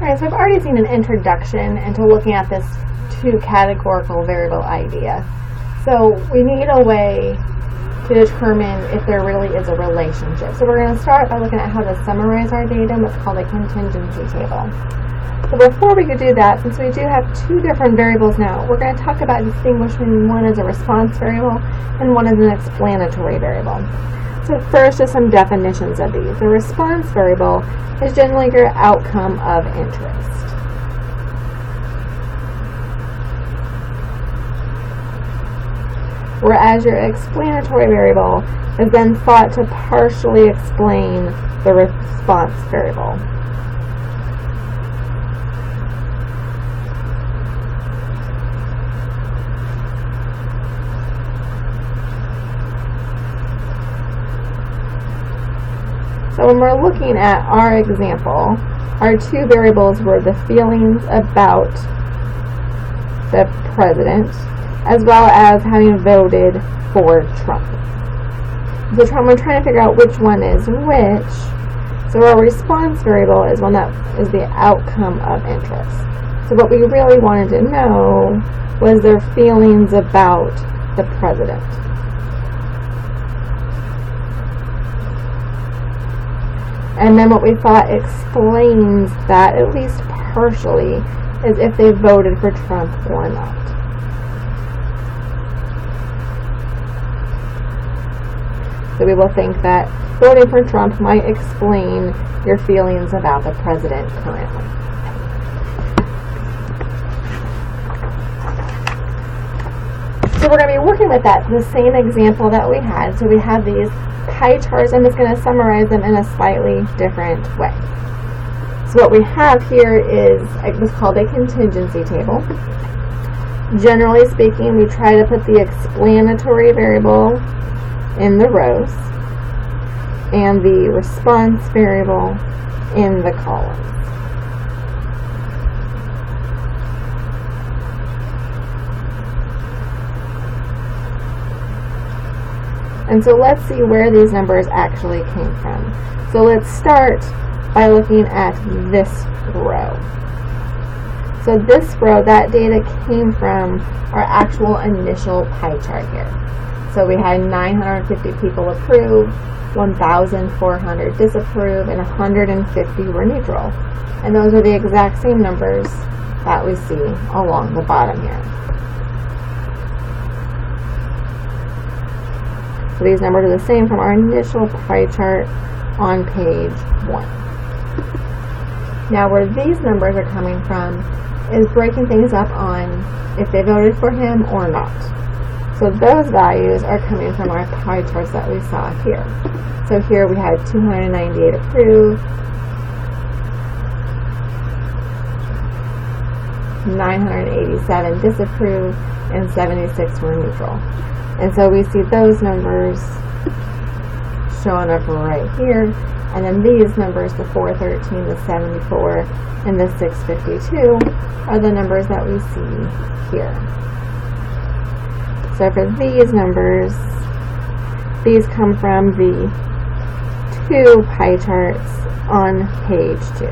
Alright, so I've already seen an introduction into looking at this two categorical variable idea. So we need a way to determine if there really is a relationship. So we're going to start by looking at how to summarize our data in what's called a contingency table. So before we could do that, since we do have two different variables now, we're going to talk about distinguishing one as a response variable and one as an explanatory variable. So first, just some definitions of these. The response variable is generally your outcome of interest. Whereas your explanatory variable is then thought to partially explain the response variable. So when we're looking at our example, our two variables were the feelings about the president, as well as having voted for Trump. So we're trying to figure out which one is which. So our response variable is one that is the outcome of interest. So what we really wanted to know was their feelings about the president. And then what we thought explains that, at least partially, is if they voted for Trump or not. So we will think that voting for Trump might explain your feelings about the president currently. So we're going to be working with that, the same example that we had. So we have these pie charts. I'm just going to summarize them in a slightly different way. So what we have here is what's called a contingency table. Generally speaking, we try to put the explanatory variable in the rows and the response variable in the columns. And so let's see where these numbers actually came from. So let's start by looking at this row. So this row, that data came from our actual initial pie chart here. So we had 950 people approve, 1,400 disapprove, and 150 were neutral. And those are the exact same numbers that we see along the bottom here. So these numbers are the same from our initial pie chart on page 1. Now where these numbers are coming from is breaking things up on if they voted for him or not. So those values are coming from our pie charts that we saw here. So here we had 298 approve, 987 disapprove, and 76 were neutral. And so we see those numbers showing up right here. And then these numbers, the 413, the 74, and the 652, are the numbers that we see here. So for these numbers, these come from the two pie charts on page 2.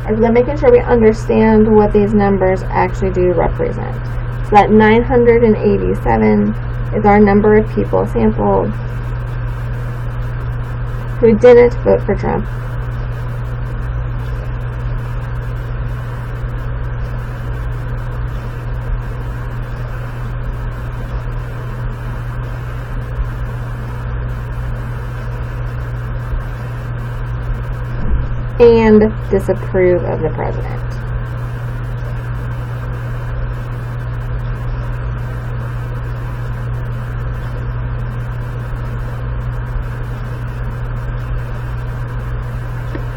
So then making sure we understand what these numbers actually do represent. So that 987 is our number of people sampled who didn't vote for Trump. And disapprove of the president.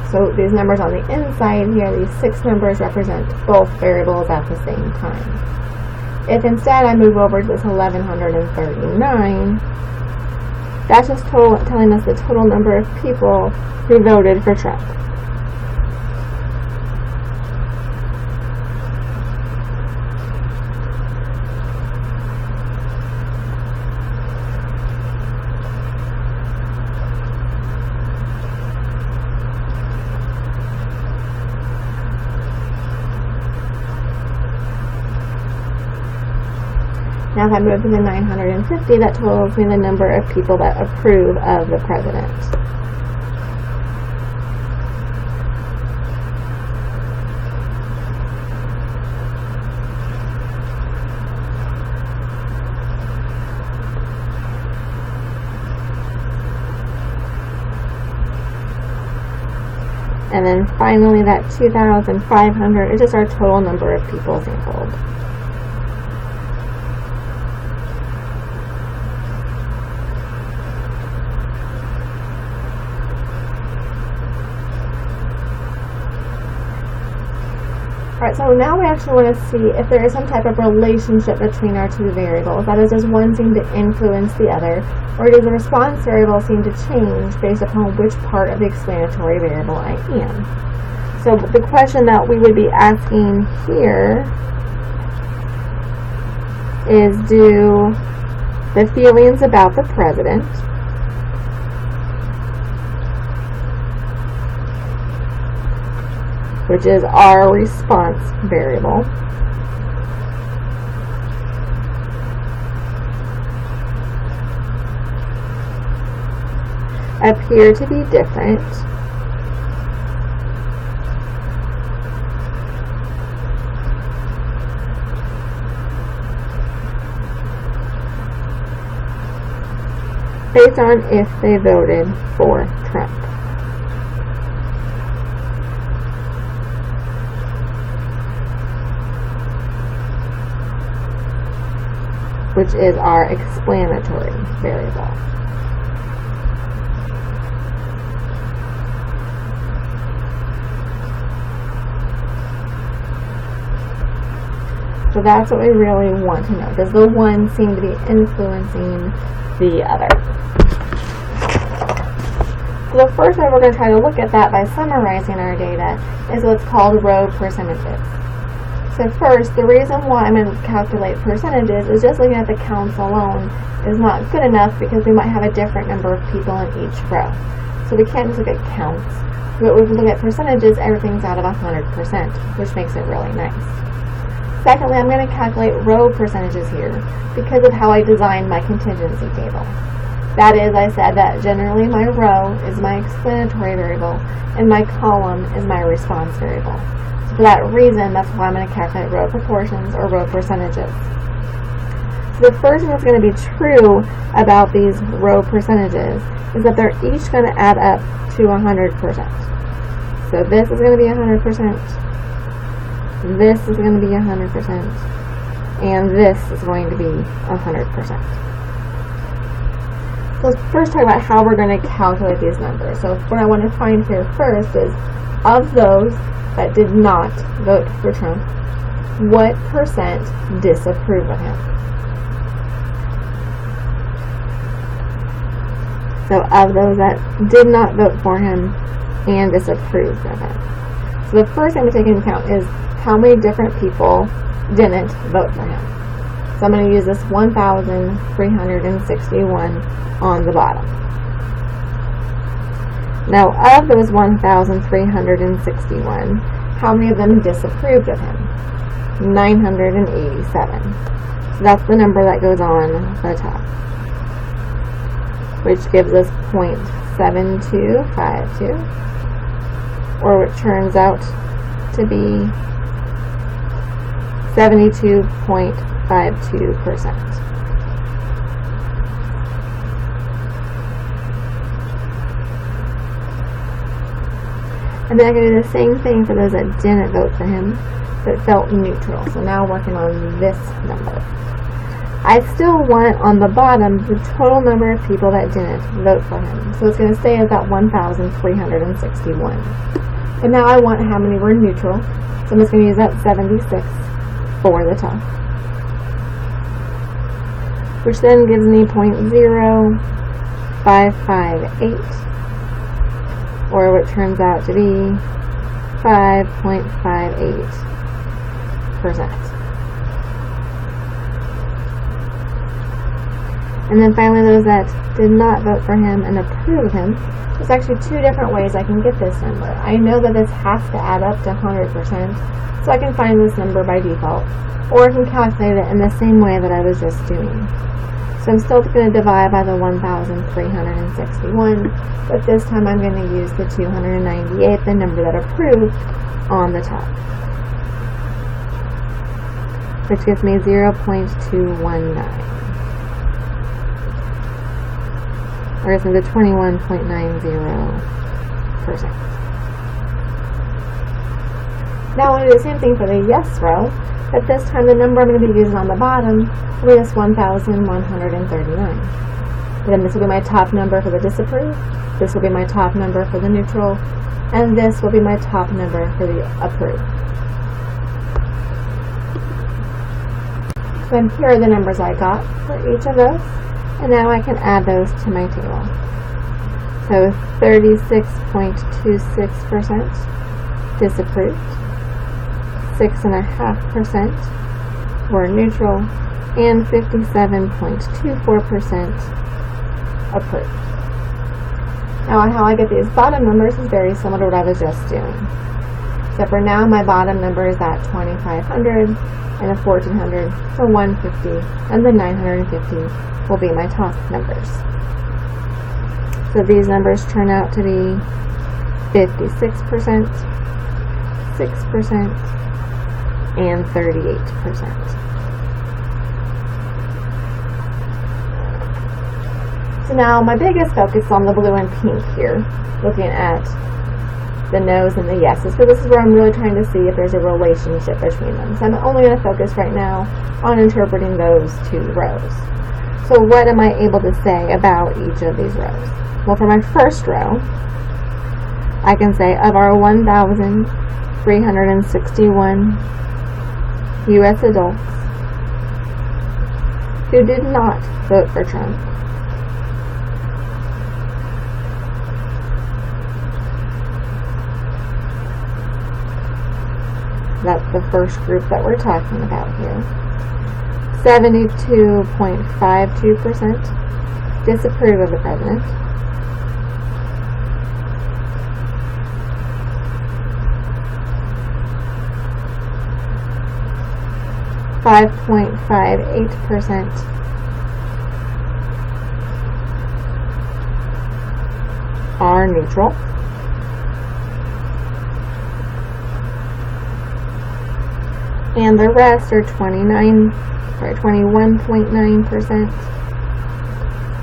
So these numbers on the inside here, these 6 numbers represent both variables at the same time. If instead I move over to this 1139, that's just telling us the total number of people who voted for Trump. Now if I move to the 950, that totals me the number of people that approve of the president. And then finally that 2,500 is just our total number of people sampled. Alright, so now we actually want to see if there is some type of relationship between our two variables. That is, does one seem to influence the other, or does the response variable seem to change based upon which part of the explanatory variable I am? So the question that we would be asking here is, do the feelings about the president which is our response variable, appear to be different based on if they voted for Trump. Which is our explanatory variable. So that's what we really want to know. Does the one seem to be influencing the other? So the first way we're going to try to look at that by summarizing our data is what's called row percentages. So first, the reason why I'm going to calculate percentages is just looking at the counts alone is not good enough because we might have a different number of people in each row. So we can't just look at counts. But if we look at percentages, everything's out of 100%, which makes it really nice. Secondly, I'm going to calculate row percentages here because of how I designed my contingency table. That is, I said that generally my row is my explanatory variable and my column is my response variable. For that reason, that's why I'm going to calculate row proportions or row percentages. So the first thing that's going to be true about these row percentages is that they're each going to add up to 100%. So this is going to be 100%, this is going to be 100%, and this is going to be 100%. So let's first talk about how we're going to calculate these numbers. So what I want to find here first is, of those that did not vote for Trump, what percent disapprove of him? So of those that did not vote for him and disapproved of him. So the first thing to take into account is how many different people didn't vote for him. So I'm going to use this 1,361 on the bottom. Now, of those 1,361, how many of them disapproved of him? 987. So that's the number that goes on the top, which gives us 0.7252, or which turns out to be 72.52%. And then I'm going to do the same thing for those that didn't vote for him, but felt neutral. So now working on this number. I still want on the bottom the total number of people that didn't vote for him. So it's going to stay at that 1,361. But now I want how many were neutral. So I'm just going to use that 76 for the top. Which then gives me 0.0558. Or what turns out to be 5.58%. And then finally, those that did not vote for him and approve of him. There's actually two different ways I can get this number. I know that this has to add up to 100%, so I can find this number by default, or I can calculate it in the same way that I was just doing. So I'm still going to divide by the 1,361, but this time I'm going to use the 298, the number that approved, on the top, which gives me 0.219. Or it's the 21.90%. Now I'm going to do the same thing for the yes row, but this time the number I'm going to be using on the bottom will be this 1,139. Then this will be my top number for the disapprove, this will be my top number for the neutral, and this will be my top number for the approve. So here are the numbers I got for each of those. And now I can add those to my table. So 36.26% disapproved, 6.5% were neutral, and 57.24% approved. Now how I get these bottom numbers is very similar to what I was just doing. So for now my bottom number is at 2,500 and a 1,400, so 150, and the 950 will be my top numbers. So these numbers turn out to be 56%, 6%, and 38%. So now my biggest focus is on the blue and pink here, looking at the no's and the yeses. So this is where I'm really trying to see if there's a relationship between them. So I'm only going to focus right now on interpreting those two rows. So what am I able to say about each of these rows? Well, for my first row, I can say of our 1,361 U.S. adults who did not vote for Trump, that's the first group that we're talking about here. 72.52% disapprove of the president. 5.58% are neutral. And the rest are 21.9%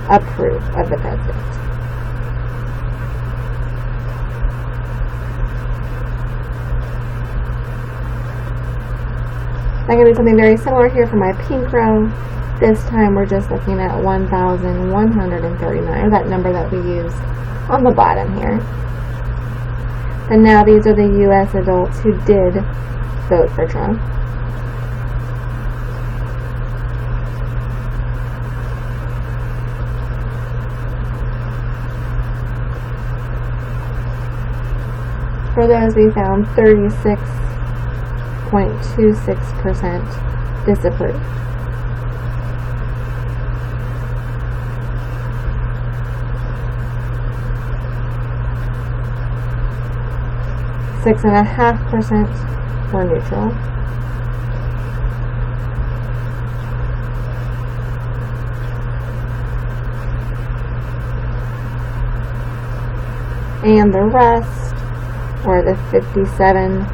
approve of the president. I'm going to do something very similar here for my pink row. This time we're just looking at 1,139, that number that we used on the bottom here. And now these are the U.S. adults who did vote for Trump. For those, we found 36.26% disapprove. .5% were neutral. And the rest, or the 57.24%,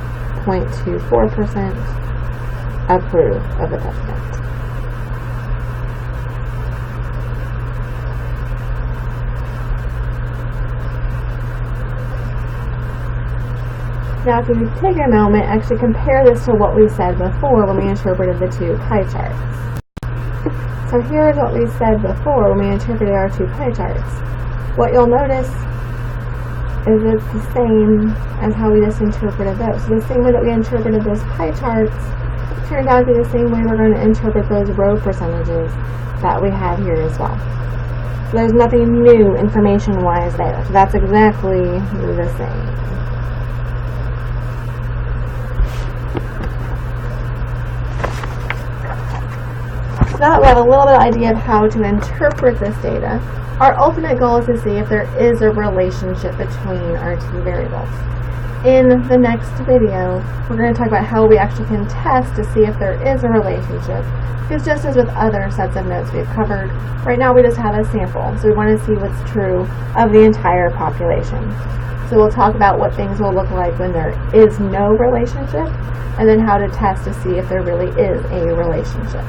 approve of the president. Now, if you take a moment, actually compare this to what we said before when we interpreted the two pie charts. So here's what we said before when we interpreted our two pie charts. What you'll notice is it's the same as how we just interpreted those. So the same way that we interpreted those pie charts turned out to be the same way we're going to interpret those row percentages that we have here as well. So there's nothing new information-wise there. So that's exactly the same. Now that we have a little bit of idea of how to interpret this data, our ultimate goal is to see if there is a relationship between our two variables. In the next video, we're going to talk about how we actually can test to see if there is a relationship, because just as with other sets of notes we've covered, right now we just have a sample, so we want to see what's true of the entire population. So we'll talk about what things will look like when there is no relationship, and then how to test to see if there really is a relationship.